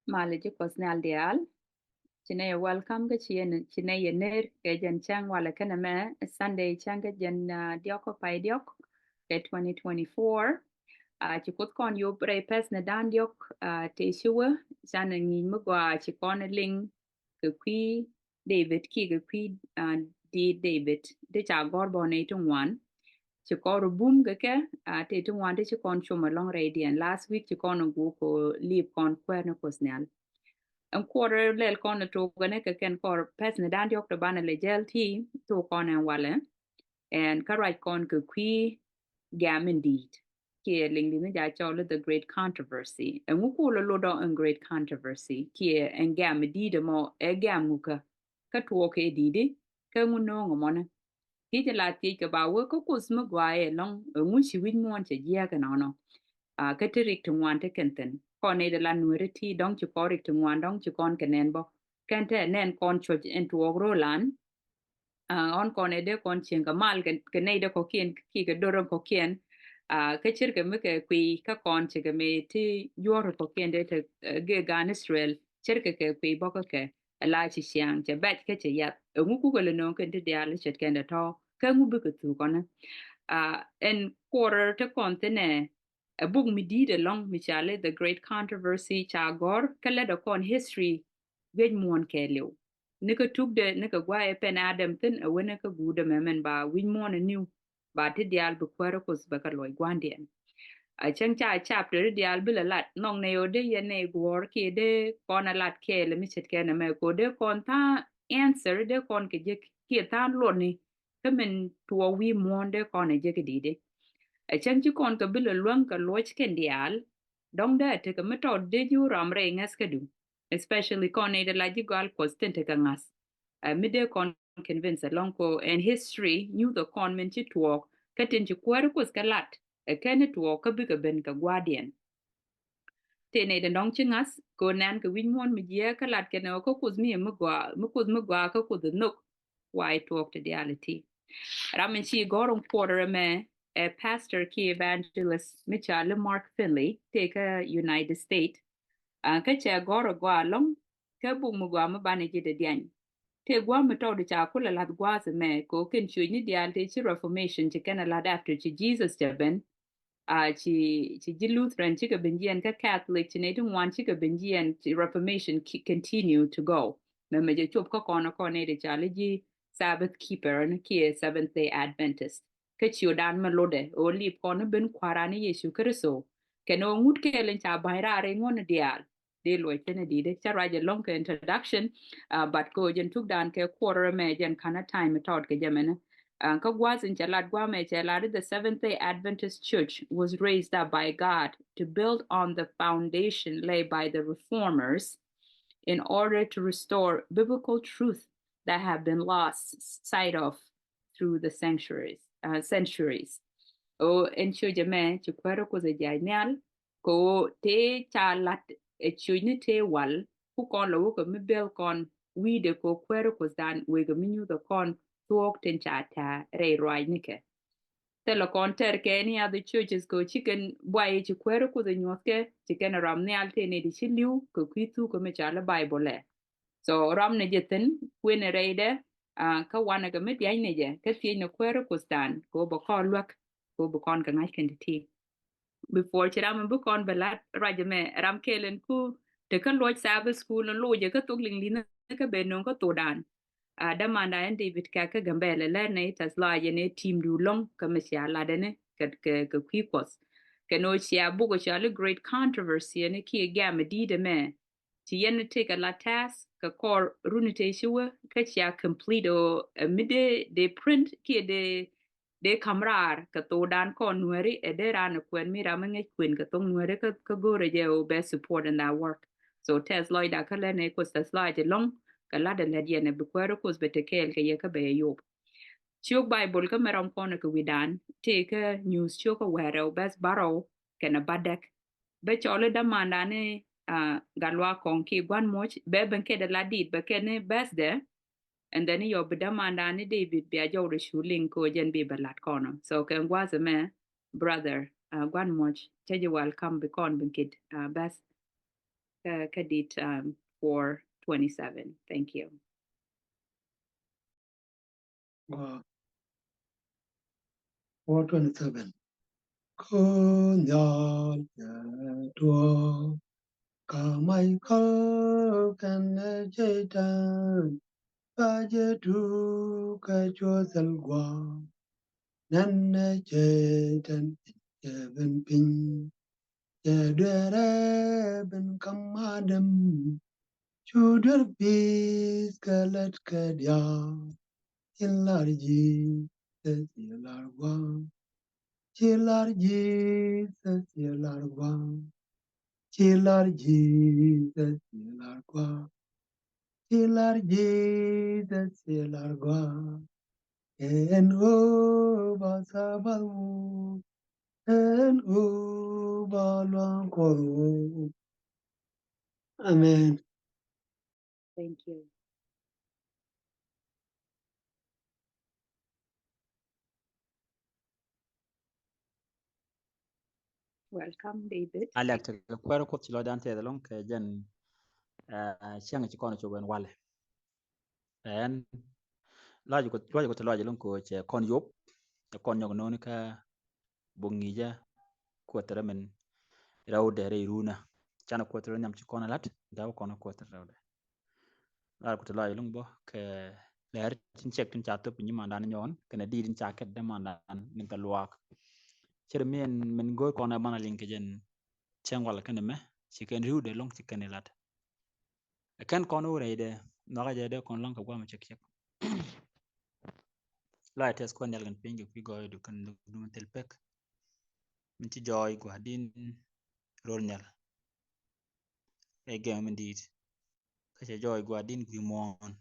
Mali personal dial. Chine welcome ke chine yener ke jen chang wala kana me Sunday chang ke jen dioko pai diok ke 2024. Chikut kon yo pre pes na dan diok te shuwa sana ngi mugwa chikon ling ke kwi David ki ke kwi di David de cha gorbo ne tungwan chikoro boom ke te tungwan de chikon chuma long radian last week chikon go ko leave kon kwer personal en quarter lel kon to gane ke ken kor pes ne dan yok to bana le gel ti to kon en wale en karai kon ke qui gam indeed ki ling ni ja chole the great controversy en ku lo do en great controversy ki en gam di de mo e gam ka to ke di di ke mu no ngomone ki je la ti ke ba wo ko kus mu gwa e long en chi win mon che ya ke no no ka tirik to wan te kenten kon e de la nuere ti dong chu korik to wan dong chu kon kenen bo kente nen kon chu en to ogro lan on kon e de kon chen ka mal ke ne de ko kien ki ke doro ko kien ka chir ke me ke kwi ka kon che ke me ti yor ko kien de te ge gan Israel chir ke kwi bo ke la chi xiang che bat ke che yat ngu ku le no ke de ya le chet ken de to ka ngu bu ke tu kon en quarter te kon te ne a book mi did along michale the great controversy cha gor kala da kon history gen mon kelio nika tuk de nika gwa e pen adam tin a wena ka guda memen ba win mon new ba ti dial bu kwara kos ba ka loy gwandien a chang cha chapter dial bila lat nong ne ode ye ne gor ke de kon a lat ke le mi chet ke na me ko de kon ta answer de kon ke je ke ta lo ni kamen tuwa wi mon de kon e je ke di de a chan chi kon ka bila luang ka loch ken dial dong da te ka meto de ju ram re ngas ka du especially kon e de la ji gal question te ka ngas a mide kon convince along ko and history knew the con men chi tuok ka tin chi kwar kus ka lat a ken tuok ka bi ka ben ka guardian te ne de dong chi ngas ko nan ka win mon mi je ka lat ken ko kus mi mu kus mu gwa ka kus no why talk to reality ramen chi goron quarter me a pastor key evangelist Mitchell Mark Finley take a United States ka che goro gwa long ka bu mu gwa ma bane ji de dian te gwa ma to de cha kula lat gwa se me ko ken chu ni dial te chi reformation chi kana lat after chi Jesus te ben chi ji Lutheran chi ka benjian ka Catholic chi ne tung wan chi ka benjian chi reformation continue to go me je chop ko kono ko ne de cha le ji Sabbath keeper and ki Seventh Day Adventist ka chi dan ma lode o li kono ben kwarani Yesu Kristo ke no ngut ke len cha bayra re ngon dial de lo tene di de cha raja long introduction but ko jen tuk dan ke quarter me jen kana time tot ke jamen Kagwas in Chalad Guame Chalad, the Seventh Day Adventist Church was raised up by God to build on the foundation laid by the reformers in order to restore biblical truth that have been lost sight of through the centuries. O en chujame chukwero ko zajanyal ko te chalat e chujni te wal ku kon lo ko mibel kon wi de ko kwero ko dan we go minyu the kon tuok ten chata re roi nike te lo kon ter ke any other churches go chicken boy chukwero ko the Nyuuth ke chicken ram ne alte ne di chiliu ko kwitu ko me chala bible so ram ne jeten kwene reide ka wana ga met yai ne je ka tie ne kwero ko stan ko bo ko lwak ko bo kon ka ngai ken ti before chiram bu kon belat rajame ram kelen ku te kan loj Sabbath school no loje ka tuk ling lina ka be no ko to dan da manda en David ka ka gambele le ne tas la ye ne team du long ka mesya la de ne ka kwikos ka no sia bu ko sia le great controversy ne ki ga me di de me ti yen take a la task ka kor runite shiwa ka sia complete o mide de print ki de kamrar ka to dan ko nueri e de ran kwen mi ramange kwen ka to nueri ka gore je o best support in that work so tes loida ka le ne ko tas la je long ka la de le ne bu kwero ko be te kel ke ye ka be yo chuk bible ka meram kono ka widan te ka news chuk ka wero best baro kana badek be chole da manda ne galwa kon ki gwan moch be ben ke de la dit be ke ne best de and then yo be da manda ne David be ajo de shuling ko jen be balat kono so kan was a me brother gwan moch che je welcome be kon ben kid best kadit 4:27. Thank you. 4:27. nhial tuɔɔk Michael kɛnɛ jɛdan bajetu kɛjɔsɛlgwa nɛnɛ jɛdan jɛbɛn pin jɛdɛrɛ bɛn kamadam judar bis kɛlɛt kɛdia ilarji sɛsilargwa Chilar Jesus, chilar gua. Chilar Jesus, chilar gua. Chilar Jesus, chilar gua. En basabalu, en baluankoru. Amen. Thank you. Welcome, David. Alek te kwero ko tilo dan te long ke jen chiang chi kono choben wale en laji ko laji long ko che kon yop te kon nyog non ka bongi ja ko tere men raw de re runa chana ko tere nyam chi kono lat da ko tere raw de la ko laji long bo ke ler tin chek tin cha to pinyi mandan nyon kene di din cha ket de mandan nin ta luak chere men go kono bana link jen chiang wala kene me chi ken riu de long chi ken lat kan kono reide no ga de kon long ka gwa ma chek chek la tes kon yalgan pingi fi go du kan du tel pek min ci joy go din rol nyal e gem ndit ka ci joy go din fi mon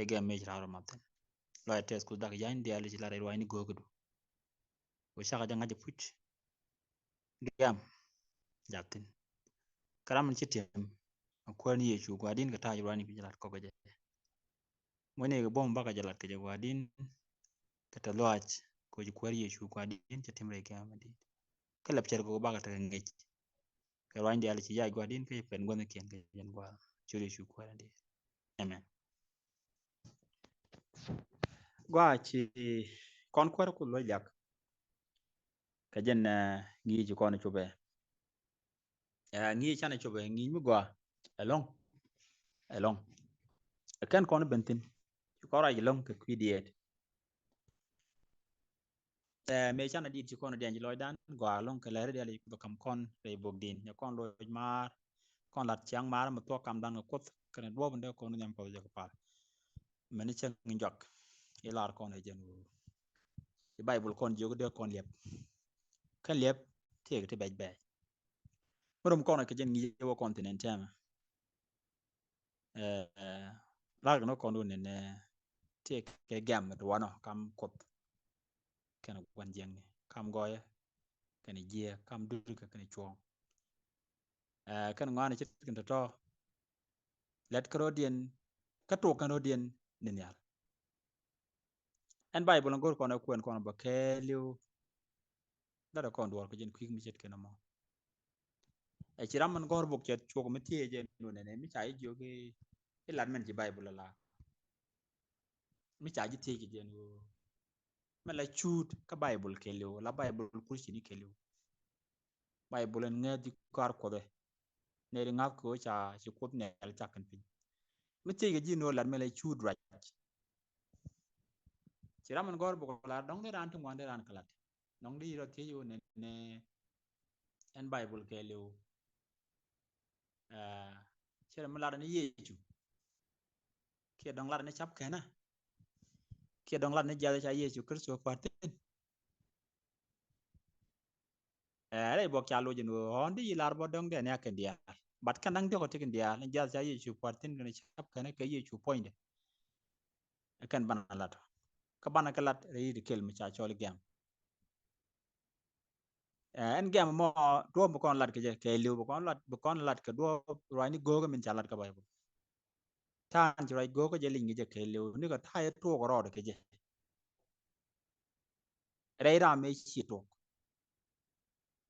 e gem me jara maten la tes ko dak yan de ali ci la re wani go go o shaka janga je puch gem jatin karam ci tem ko ni ye chu go din ka ta jwani fi jalat ko je mone go bom baka jalat ke je go din kata loach ko ji kwari ye chu kwa din cha timre ke amadi kala pcher go baga ta ngej ke wandi ala ci ya gwa din ke pen gona ken ke yen gwa churi chu kwa ndi amen gwa ci kon kwar ko lo jak ka jen ngi ji kon chube ngi chana chube ngi mi gwa along kan kon bentin ko ra long ke kwidiet me chana di ci kon den loy dan gwa long ke lere dali ko kam kon re bog din ya kon lo mar kon lat chiang mar ma to kam dan ko kan bo bende kon nyam ko je ko par meni chen njok e lar kon e jen e bible kon jogo de kon lep kan lep te te bej bej morum kon ke jen ngi wo continent tema lar no kon ne ne te ke gam do wano kam kot kan wan jeng kam goye kan je kam dur ka kan chuong kan ngane chit kan to let krodien ka to kan rodien ne nyal en bible ngor kon ko en kon ba ke liu da kon do ko jen kwik mi chet kenamo e chiram man gor bok chet chuo mi tie je no ne mi chai jo ke lat men ji bible la mi chai ji tie je no me la chut ka bible ke liu la bible kursi ni ke liu bible en nge di kar ko de ne ri ngak ko cha chi kut ne al chakan pin mi tie ji no lat me la chut raj chiram man gor bok la dong de ran tu ngwan de ran kalat nong di ro tie yo ne en bible ke liu chiram la ne yeju ke dong la ne chap kana ke dong la ne ja cha yeju kristo kwatin re bo kya lo jin on di lar bo dong de ne ka dia bat kan dang de ko tin dia ne ja cha yeju kwatin ne chap kana ke yeju point kan ban lat ka ban ka lat re di kel mi cha chol gam en gam mo do bo kon lat ke liu bo kon lat ke do rani go ga min cha lat ka bible tan ji rai go ko je lingi je ke liu ni ko ta to ko ro ke je re ra me chi to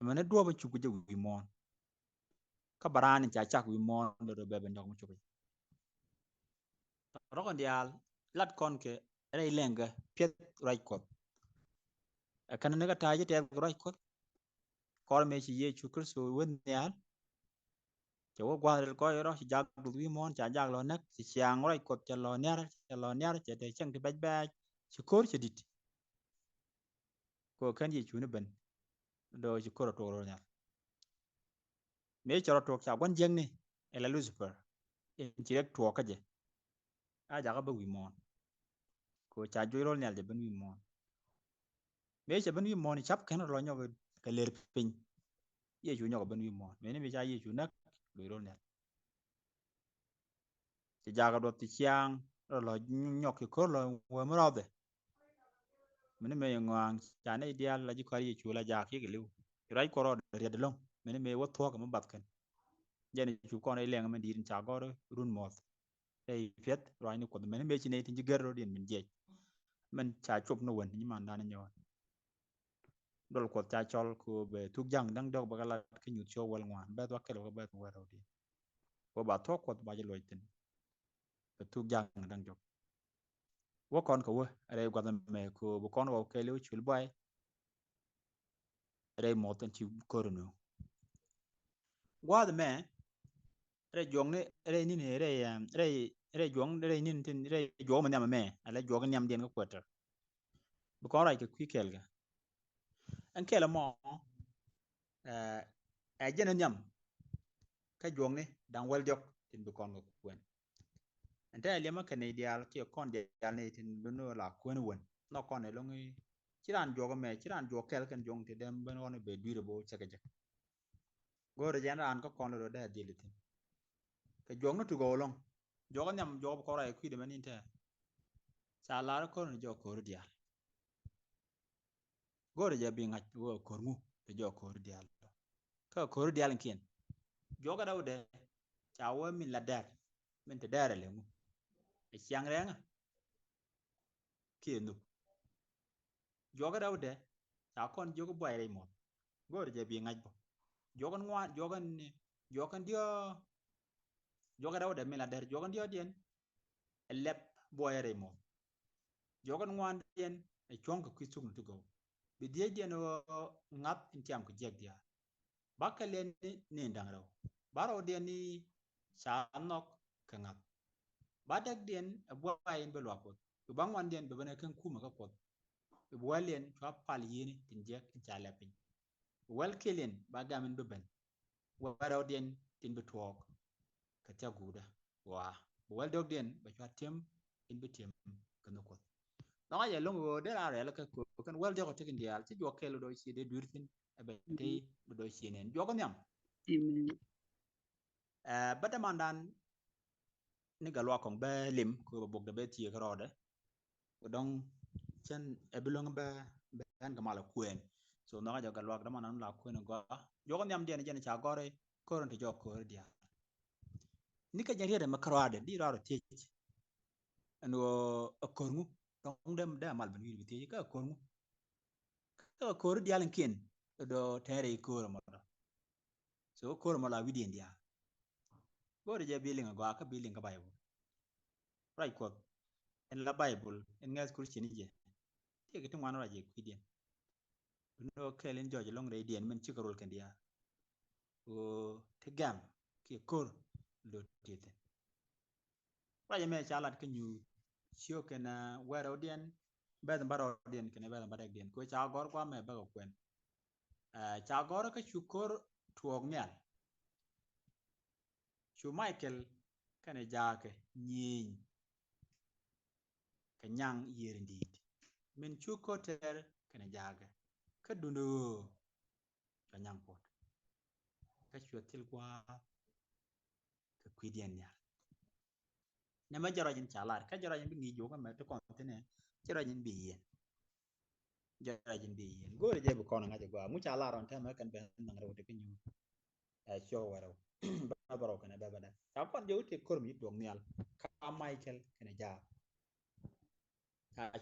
mane do ba chu ku je wi mon ka baran cha chak wi mon do be nyok mu chubi rogon dial lat kon ke rei lenga pet right kot kan ne ga taje te right kot kor me chi ye chu kristo wen nyal che wo gwa rel ko ro chi jak du wi mon cha jak lo nak chi chang right kot cha lo nyar che te chang ti baj baj chi kor chi dit ko kan ye chu ne ben do chi kor to ro nyal me choro to cha gon jeng ni ela Lucifer in chi rek to ka je a ja ga ba wi mon ko cha jo ro nyal je ben wi mon me che ben wi mon chap kan ro nyo ka ler pin ye chu nyo ben wi mon me ne me cha ye chu nak lo ro nyal che ja ga do ti chiang ro lo nyo ki ko lo wo mo ro de me ne me ngwang cha ne ideal la ji ko ye chu la ja ki ge lu rai ko ro de de long me ne me wo to ka mo bat kan je ne chu ko ne leng me di cha go run mo ei pet rai ni ko me ne me chi ne tin ji ger ro din min jeมันชาจบนวนนี่มันด้านนี้ดอลกดชาชอลคูเบทุกอย่างดังดอกบักลาขึ้นอยู่โชว์วันงานแบบว่าแค่เราก็แบบว่าเราดีว่าบาทอกดบาจะลอยตินทุกอย่างดังดอกว่าก่อนเขาว่าอะไรกว่าแต่แม่คูบุก่อนว่าแค่เลี้ยวชุลบายอะไรหมดตั้งชิวกอรุนูว่าแต่แม่อะไรจงเนี่ยอะไรนี่เนี่ยอะไรจงอะไรนี่ที่อะไรจงมันเนี่ยแม่อะไรจงกันยำเดียนก็กวดบุก่อนอะไรก็คุยแค่ละอันแค่ละมอเจนยำcái juồng này đang well dọc thì bị con ngọc quên anh thấy liam cái này dia cái con dia này thì nó là quên quên nó con này luôn ấy chỉ là juồng mẹ chỉ là juồng cái juồng thì đem bên con này bị đuổi bộ chắc cái gọi là dân ăn có con rồi đấy đi lịch cái juồng nó tụi gò luôn juồng nhầm juồng có ai quy được mấy thế sao là con này juồng có dia gọi là bị ngắt gọi có ngu thì juồng có dia cái có dia là kiên juồng cái đâu đấy cháu mình là đẹp mình thì đẹp là cái chiang reng kia nụ joga đâu đấy cháu con joga boy đây một gọi là bị ngay bộ joga ngoan joga dia joga đâu đấy mình là đẹp joga dia điên lep boy đây một joga ngoan điên chong cái quy chung go bị dia điên ngap in tiam cái jeg dia bác cái lên nên đang đâu baro điên ni sa nok cái ngap badak điên boy in belwa pot bang wan điên be bana kan kuma ka pot walien chwa pal yini tinjek chala pin wal kilin bagamin beben waraw den tin betuok ka ta guda wa wal dog den ba chwa tem in betem kanu ko no ya longo de la re la ka ko kan wal jogo tekin dial ti jo kelo do si de durtin abe te do si nen jogo nyam Amen. bada mandan ni galwa kong ba lim ko bok de be ti ka rode dong chen ebulong ba ban ka mala kuen so no ga galwa da manan la kuen go jogo nyam den jen cha gore ko ron ti joko dia ni ka jari da makarade di ro ti ano akormu dong dem da mal ban wi ti ka kor dia len kin do tere ko mo so ko mo la wi den dia go je bilinga go ka bilinga bible right ko en la bible en ngas christian je ti ke tuma no je kidien no kelen joje long re dien men chikarol kan dia o te gam ki kor do tete raje me chalat ke nyu sio kena wero dien bed baro dien kena bed badak dien ko cha gor kwa me ba ko kwen cha gor ka chukor tuog nyal chu michael kane jake nyiëëny ka nyaŋ yiëër ndit min chu koter kane jake ka dundo ka nyaŋ pot ka chu til kwa ka kwidien nyal ne ma jaro jin chalar ka jaro jin bi jo ka me to kontine jaro jin bi yen gore je bu kono ngaje gwa mu chalar on ta me kan be nang ro de kinyu show waro ba baro kana ba bada ta kon jo te kormi dong nyal ka michael kane ja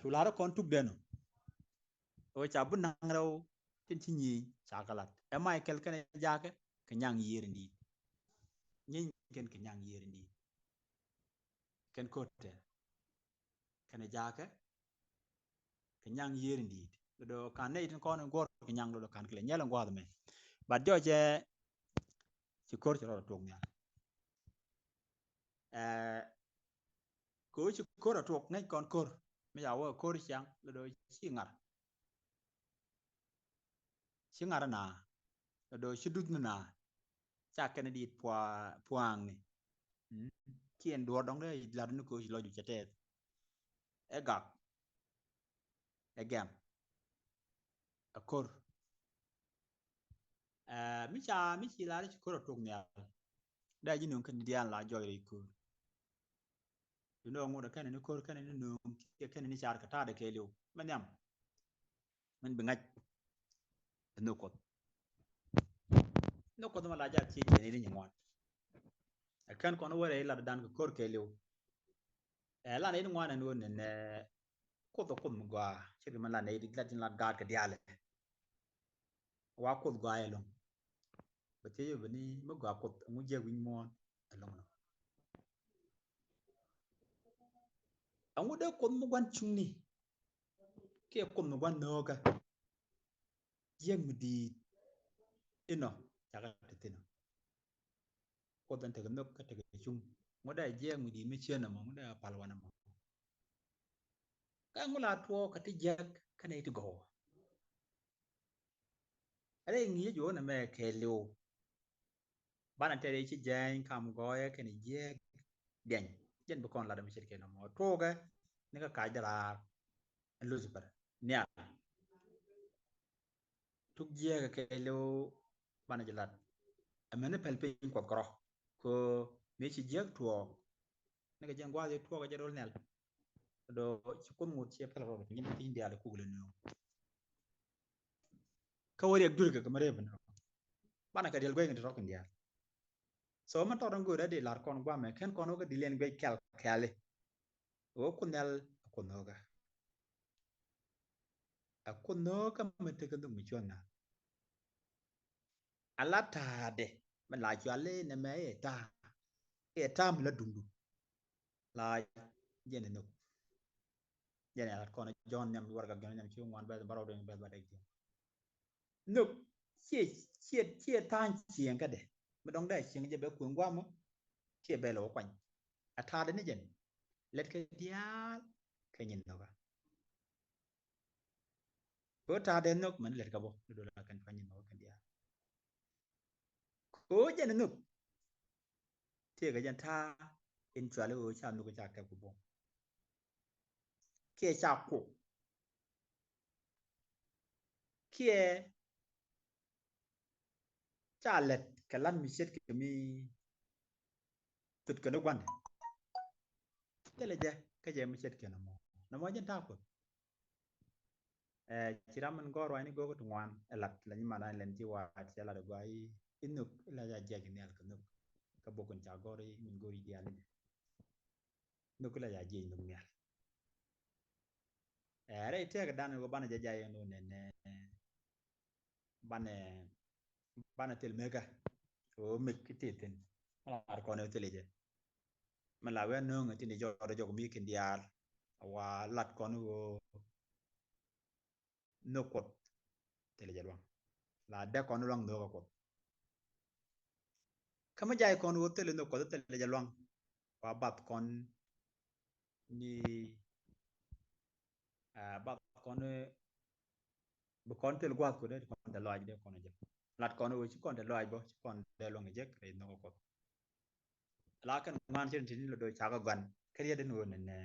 chu lar kon tuk deno o cha bu nang ro tin chi nyi cha kalat e michael kane ja ka nyang yiëër ndit nyin ken ke nyaŋ yiëër ndi ken kote ken jake ke nyaŋ yiëër ndi do kan ne tin kon gor ke nyaŋ do kan kle nyel ngwa me ba jo je ci kor ci ro tok nya ko ci kor tok ne kon kor me ya wo kor chang do ci ngar na do ci dud na cha ken di puang ni kien do dong de la nu ko lo ju chete e gak e gam a kor mi ci la ci kor tok nya da ji nu ken dian la jo ri ko you know ngo da ken ni kor ken ni nu ke ken ni char ka ta de ke liu man yam man bi ngaj no ko ma la ja ci ni ni ngwan kan ko no wore la dan ko kor ke liu la ni ngwan no ne ko to ko mu gwa ci man la ne di la tin la ga ka diale wa ko gwa e long ba te yo ni mo gwa ko mu je win mon long no angu de ko mu gwan chungni ke ko mu gwan no ka je mu di ino ta ka tino ko dan te no ka te chung mo da je mu di mi chena mo da palwana mo ka ngula to ka ti je ka ne ti go ale ngi jo na me ke liu bana tere ci jeng kam goye ken je den jen bu kon la dem ci ke no mo toga ne ka dara Lucifer nhial tuk je ke lo bana jalat amene pelpe ko kro ko me ci je tuɔɔk ne ka jengwa je tuɔɔk je dol nel do ci ko mu ci pel ro ni tin dia le ku le no ka wori ak durga ka mare bana ka del goy ngi rok ndia so man to don go de lar kon gwa me ken kon ga dilen goy kel kale o kunel kunoga akunoga mate ka dum chona ala tade man la chale ne me eta mla dundu la jene no jene la kon jon nyam warga jon nyam ci ngwan ba baro do ba de no chia tan chieng ka de ma dong da chieng je be ku ngwa mo chia be lo kwan ata de ne jen let ka dial ka nyin no ga ko ta de nok man let ka bo do la kan fa nyin no ka dial ko jen no tie ga jen ta in chwa le o cha no ka cha ka ku bo kia cha ku kia cha let ka lan mi set ka mi tut ka no kwan te le je ka je mi set ka no mo jen ta ku chiram man gor wani gogo to ngwan elat la ni mana len ti wa ti la de gwai inuk la ja je ni al kanuk ka bokon cha gori min gori di al nuk la ja je nuk ni al re te ga dan go bana ja ja no ne bana tel mega o mek kititin ar ko ne tele je man la we no ngati ni jo do mi kin dial wa lat ko no no kot tele je long la de ko no long no ko kama jai kon wo tele no ko tele je long wa bat kon ni bat kon bu kon tel gwa ko de kon de loj de kon je lat kon wo ci kon de loj bo ci kon de long je kre no ko la kan man tin tin lo do cha ga gan kre de no ne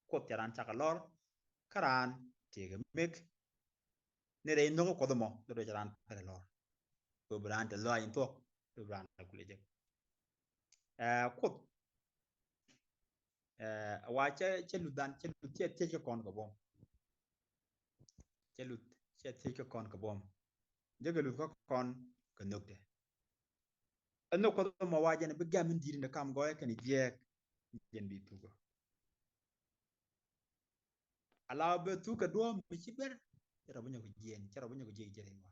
ko taran cha ga lor karan ti ga mek ne de no ko do mo do charan pere lor ko bran de loj to do bran ku le je ko wa che ludan che kon ko bom che lut che kon ko bom je ga lut ko kon ko nokte no ko mo waje ne be gamin diri ne kam goye kan je jen bi tugo ala be tu ka do mi ci ber ra bu ñako jeen ci ra bu ñako jeey jere wa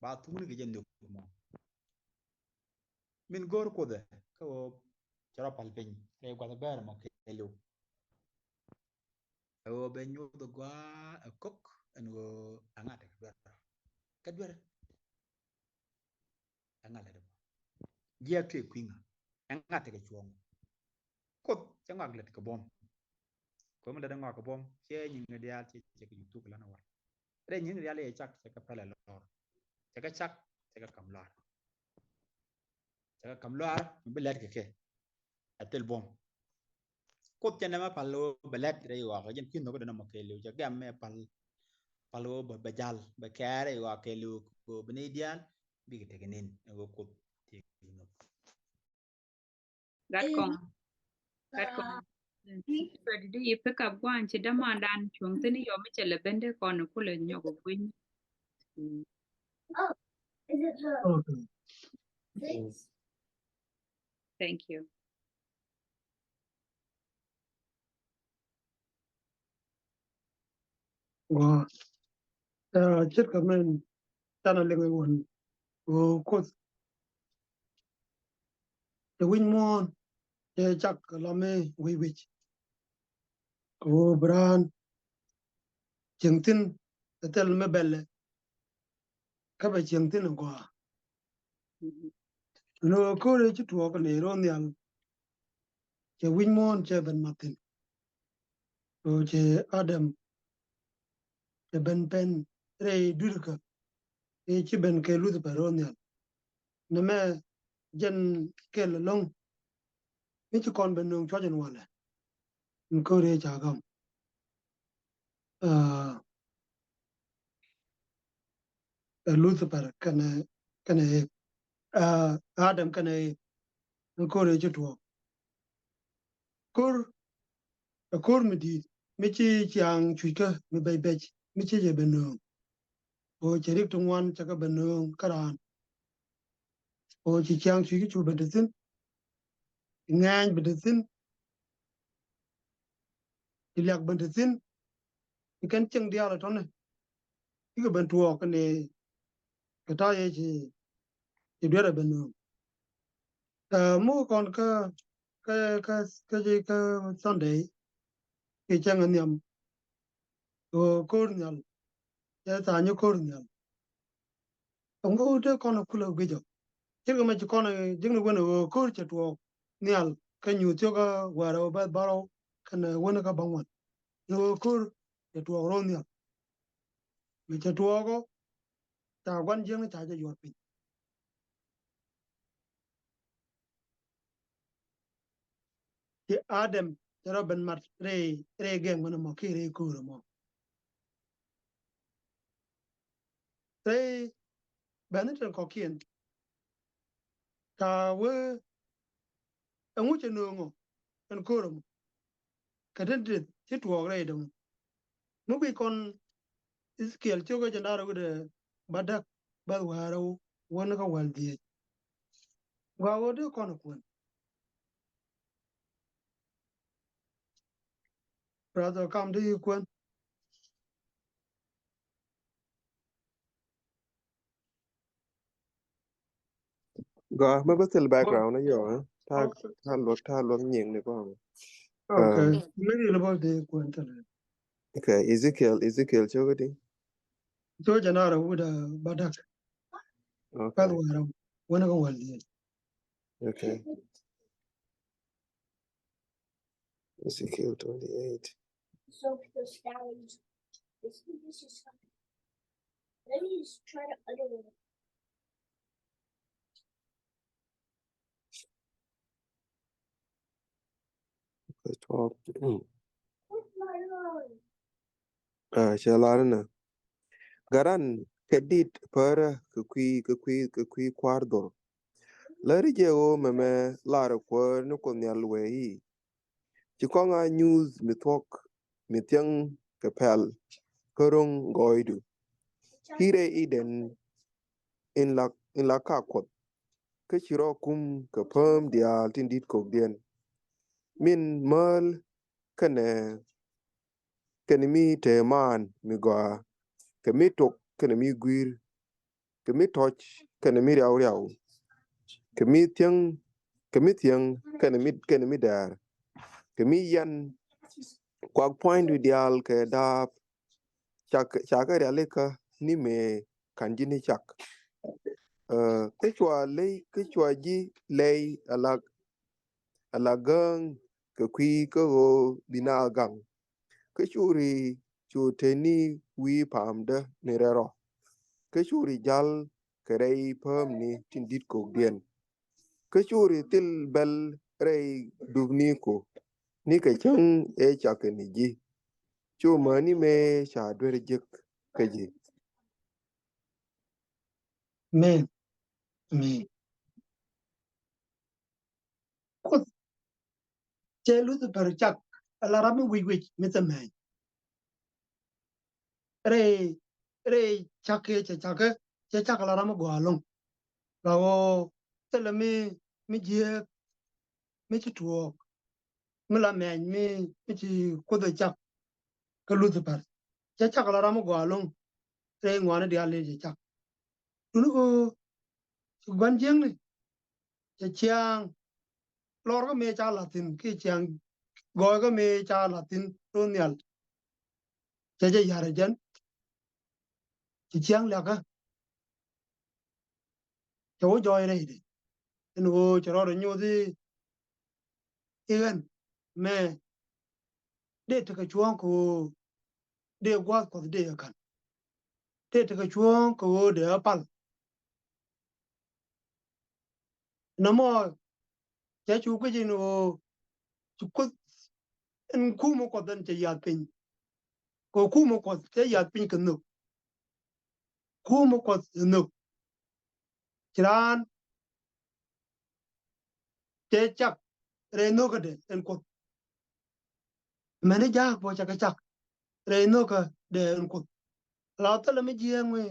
ba tu ni ga jen no mo min gor ko de ko chara palpin e gwa ber mo kelu o be nyu do gwa kok en go angate kadwer angale de dia tu kwinga angate ke chuong kot changak let ka bom ko mo da ngak ka bom che nyi ne dia che ke youtube la na war re nyi ne dia le chak che ka pele lor che ka chak che ka kam lar be let ke atel bom kot chen ma palo belet re wa ga jen kin no ko na mo ke lu ja gam me palo be jal be kare wa ke lu ko bene dial bi ke tegenin go kot ti no Gat kong. So did you pick up one chidama dan chung tini yo mi chele bende kono kule nyoko kwin. Oh, is it the Okay. 6? Thank you. Wow. Chết cả mình ta là liên quan của cốt the win mon the chắc là mê we which của brand chứng tin the tel me belle các bạn chứng tin qua nó có đấy chút thuộc cái này rồi nhàng the win mon the ben martin rồi the adam the ben pen rei durka e chỉ ben cái Lucifer rồi nhàng nó mẹ dân cái là long mấy chú con bên nương cho dân hoàn này nó có đấy chả không Lucifer cái này Adam cái này nó có đấy chút thuộc kor mi di mi chi chiang chui ka mi bai bai mi chi je benung o che rik tung wan cha ka benung karan o chi chiang chui ki chu ben tin ngang ben tin ilak ben tin kan cheng dia la ton ne ki ben tuo ka ne ka ta ye chi de ra benung mo kon ka Sunday ki chang an yam o kor nyal ya ta nyu kor nyal ngo de kon ku lo ge chứ mà chỉ con này những người quen ở cơ chế tuộc nhial cái nhiều chỗ cái quả đâu bắt bảo cái này quen cái bằng vật nhiều cơ chế tuộc rồi nhial mình chế tuộc có ta quan riêng cái trái cho giọt pin thì Adam cho nó bên mặt re gang mà khi re cơ rồi mà thế bên trên có kiên ta với ông ấy chơi nương anh cơ rồi cái đến chế tuộc rồi đâu nó bị con skill chỗ cái chân đó rồi badak bad waro wani ka waldiye gwawo de kono kun brother come to you kun Go, maybe the background na yo, ta lo nyeng ne ko. okay maybe about the kun tele Okay, Ezekiel chogodi. to janara wuda badak bad Okay, waro wani ka waldiye okay. Ezekiel 28. So the scouts. This is something. Let me just try to utter it. Verse 12. What's my own? Shalarna. Garan kedit per kukui kwardo. Lari je o meme lara kwar no kon yalwe. Chikonga news mitok mityang kapel korong goidu. Hire iden in la kakot. Kachiro kum kapam dia tindit kogdien. Min mal kane mi te man mi gwa kami tok kane mi gwir kami toch kane mi riau kemi tiang kene mi dar kemi yan kwak point dial ke da chaka realeka ni me kanjini chak kechwa ji lei alagang ke kwi ko bina gang kechuri chuteni wi pamde nerero kechuri jal kerei pam ni tindit ko dien kechuri til bel rei dubni ko ni ke chang e chakeni ji chuma ni me cha dwer jek keji men ko che Lucifer chak alarami wi mitame re chake che chak alarami gwalong lawo tele mi je mi tuɔɔk mi la men mi chi ko chak ka Lucifer che chak alarami gwalong re ngwane dia le che chak tunu ko gwan jeng ni che chiang lor ga me cha latin ki chiang go ga me cha latin to nyal che yare jen che chiang la ga che wo joy re de tunu ko che ro nyu di igen me de te ka chuang ko de gwa ko de kan de te ka chuang ko de apal no mo che chu ko jin o chu ko en ku mo ko den che ya pin ko ku mo ko che ya pin kan no ku mo ko no chiran che chak re no ka de en ko me ne ja ko cha ka chak re no ka de en ko la ta le me ji ngwe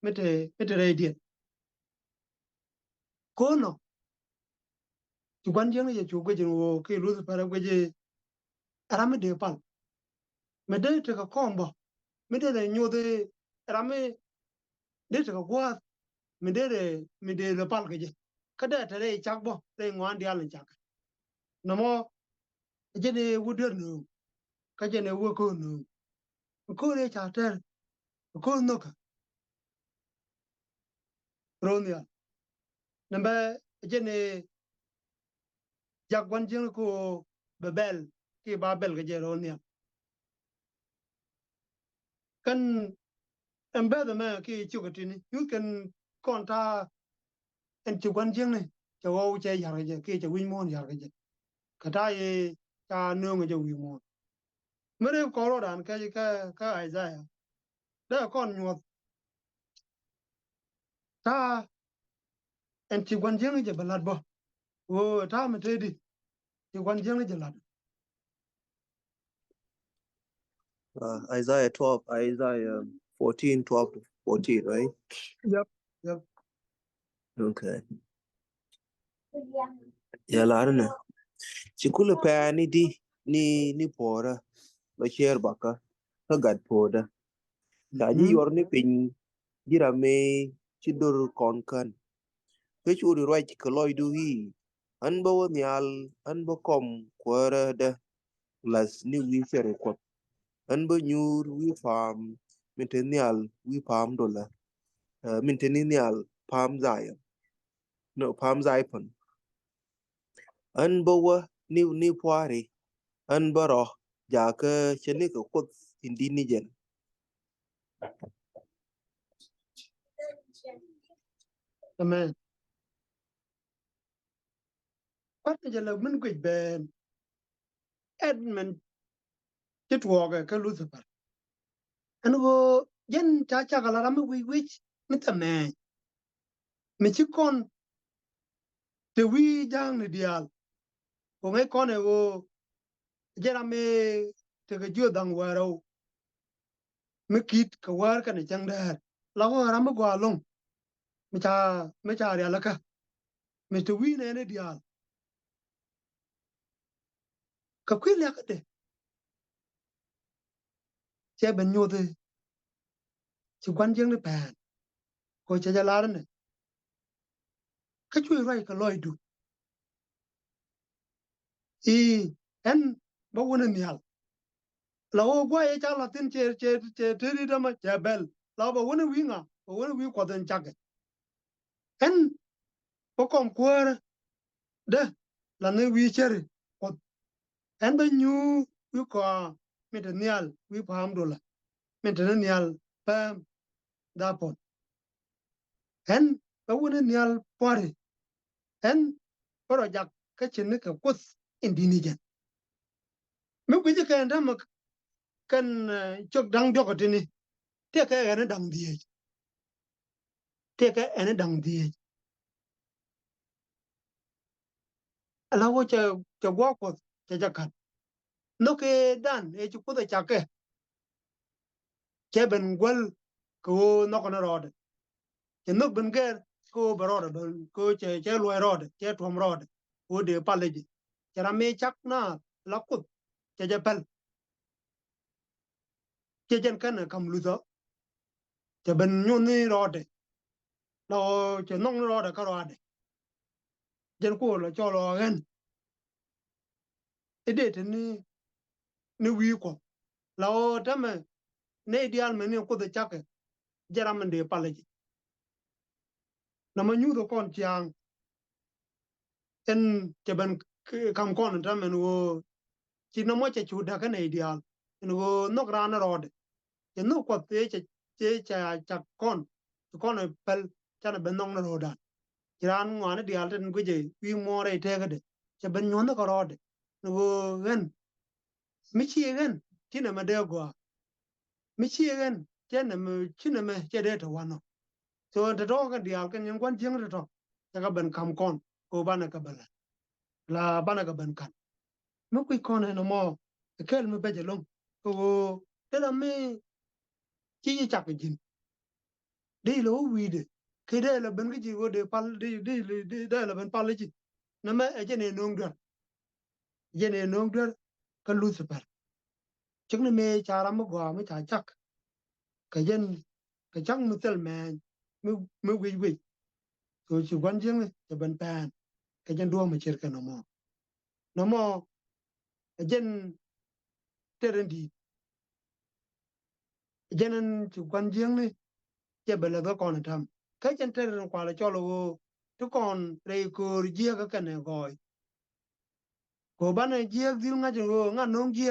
me te re di ko no chu kwan jeng ye chu ko jin o ke lu pa ra ko je ara me de pal me de te ka kombo me de nyu de ara me de te ka gwa me de le pal ke je ka de te re chak bo re ngwan dia le chak no mo je ne wu de no ka je ne wu ko no ko re cha te ko no ka ro nya nambe je ne jak wan jeng ko bebel ki babel ke je ro nya kan embe de me ki chu ke ni yu kan kon ta en chu wan jeng ne cho wo che ya ke ki che win mon ya ke je ka ta ye ta no nge je wi mon mere ko ro dan ka ai za ya da kon nyu ta en chu wan jeng je balad bo o ta me te di chu wan jeng je lad Isaiah 14, 12 to 14, right? yep Okay. Ya larna. Chikula pa ni pora ba share baka ka gad poda. Taji yor ni pin jira me chidur konkan. Kechuri right kaloy du hi. An ba wa nyal an ba kom kwara da las ni wi fere kwat. An ba nyur wi farm mitenial wi palm dola. Mitenial palm zaya. No palm zaipan. An ba wa ni pwari. An ba roh jaka chani ka kwat indi ni jen. amen pat je la min ku ben edmund che tuɔɔk ka Lucifer an go jen cha cha ka la mi wi mi ta me mi chi kon te wi jang ni dial ko ngai kon e go jera me te ga ju dang waro mi kit ka war ka ni chang der la go ra mi go long mi cha ya la ka mi te wi ne ne dial ka kwi le ka de che ben nyu de chi kwan jeng ni pan ko che ja la ne ka chui rai ka loi du en ba wona nhial la o gwa e cha la tin che ri da ma che bel la ba wona winga ba wona wi ko den chake en ko kom kwar de la ne wi chere ko en ba nyu wi ko mi de nhial wi pam do la mi de nhial pam da pon en ba wona nhial pore en poro jak ka chin ka kus indinigen mi ku ji ka nda ma kan chok dang jok tini te ka ene dang die te ka ene dang die ala wo cha gwa ko cha kan no ke dan e chu ko da cha ke ben gwal ko no ko rod ke no ben ger ko barod ko che lo rod che tom rod ko de paleji chara me chak na la kut che ja pel che jen kan kam lu do che ben nyu ni rod lo che no rod ka rod jen ko lo cho lo gen e de ni wi ko la o tame ne ideal me ni ko da chak jara men de paleji na ma nyu do kon chiang en che ben kam kon tame no chỉ nó mới chỉ da cái này ideal nó ra nó rồi thì nó có thể chỉ con này pel cho nó bên nông nó rồi đó chỉ ra ngoài nó ideal trên cái gì quy mô này thế cái đấy chỉ bên nhon nó có rồi nó gần mấy chi gần chỉ là mà đeo qua mấy chi gần chỉ là mà chỉ để cho nó so the dog cái ideal cái những quan riêng rồi cho các bên cầm con của bạn cái bên là bạn cái bên kan nó quy con này nó mò cái mà bây giờ luôn cô thế là me chỉ chắc cái gì đi lỗ vì đấy cái đây là bên cái gì của để pal đi đây là bên pal gì nó mà ở trên này nông được cái Lucifer chắc là me chả làm gì mà chả chắc cái chắc mìnhtel man mới quý rồi chỉ quan riêng này cho bên pan cái dân đua mà chơi cái nó mò ở trên tên đi dân chỉ quan riêng này che bela ga kon tam ka chen ter kwa la cholo to kon re ko ji ga ka ne go ko ba ne ji dil nga jo nga no ji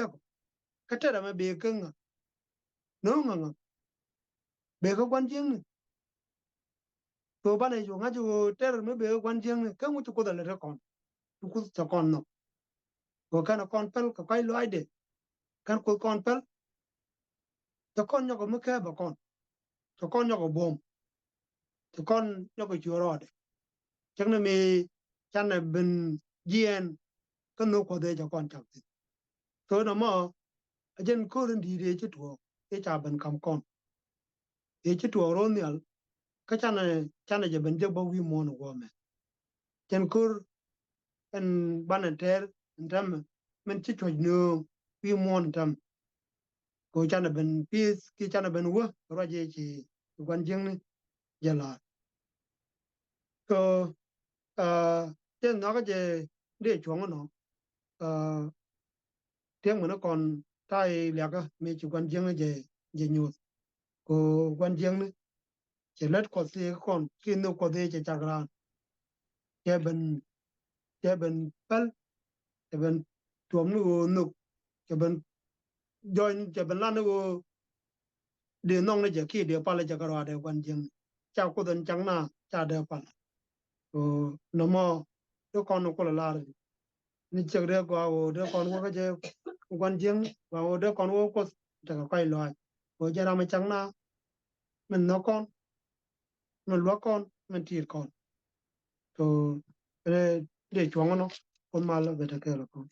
ka ter ma be ka nga no nga be ga kwan jing ni ko ba ne jo nga jo ter ma be ga kwan jing ni ka mu ko da le kon ku ta kon no ko kana kon pel ka kai lo ide kan ko kon pel to kon nyo ko ma ka ba kon to kon nyo ko bom to kon nyo ko churo de chắc là mi chăn là bên diɛn cái nô có thể cho con chọc thì thôi nó mà dân cô lên đi để chứ thua để trả bên cầm con để chứ thua rồi nè cái chăn này giờ bên giờ bao nhiêu món của mẹ dân cô en ban anh ter anh trăm mình chỉ cho nhiều nhiêu món trăm cô chăn là bên peace cái chăn là bên vua rồi giờ chỉ quan riêng này giờ là có trên nó cái gì để chuông nó tiếng mà nó còn tai lẹ cái mấy chủ quan riêng về về Nyuuth có quan riêng này chỉ lết có gì còn khi nó có gì chỉ chắc là cái bên pel cái bên tuồng nó cái bên join cái bên lan nó để nong nó chỉ khi để pa lại chỉ cái đó quan riêng chào cô đơn chẳng na chào để pa nó mà nó còn nó có là ni chắc để qua để còn có cái quan riêng và để còn có cái quay lại rồi giờ làm chẳng na mình nó con mình lúa con mình thịt con rồi để chuông nó con mal là về cái là con.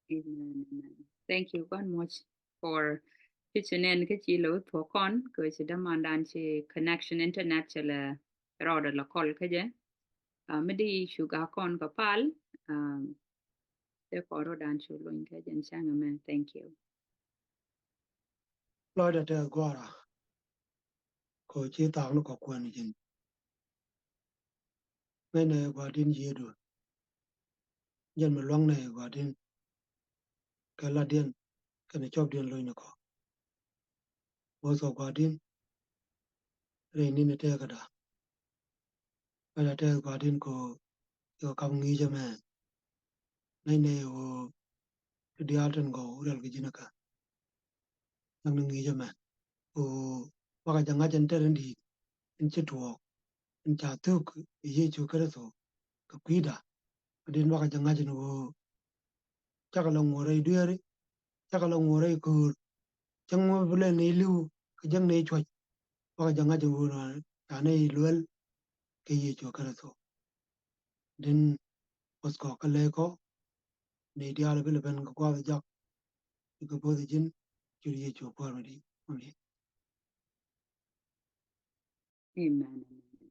Amen. Thank you very much for pitching in cái chi lối của con cái sự đam mê đan chi connection internet cho là rồi là call cái gì mới đi sugar con có pal để có rồi đan chu luôn cái dân sang amen. Thank you. Lo để qua ra có chi tạo nó có quan gì ngay này quả tin gì đó dân mà loang này quả tin cái là điên cái này chọc điên lôi nó có bố số quả tin rồi nên thế cái đó cái là thế quả tin có cầm nghĩ cho mẹ ngay này ô đi ăn trên go rồi cái gì nữa cả năng nghĩ cho mẹ ô bác chẳng ngay trên tên đi in chết tuɔɔk in trả thuốc gì chú cái đó cái quỷ đó đến bác chẳng ngay trên ô chắc là ngồi đây đưa đấy chắc là ngồi đây cười chẳng ngồi bên này lưu cái chẳng này chuột bác chẳng ngay trên ô là này luôn cái gì chú cái đó đến bớt có cái lẽ có này đi ăn bên bên qua cái giặc cái bớt chín chú gì chú qua rồi đi Amen.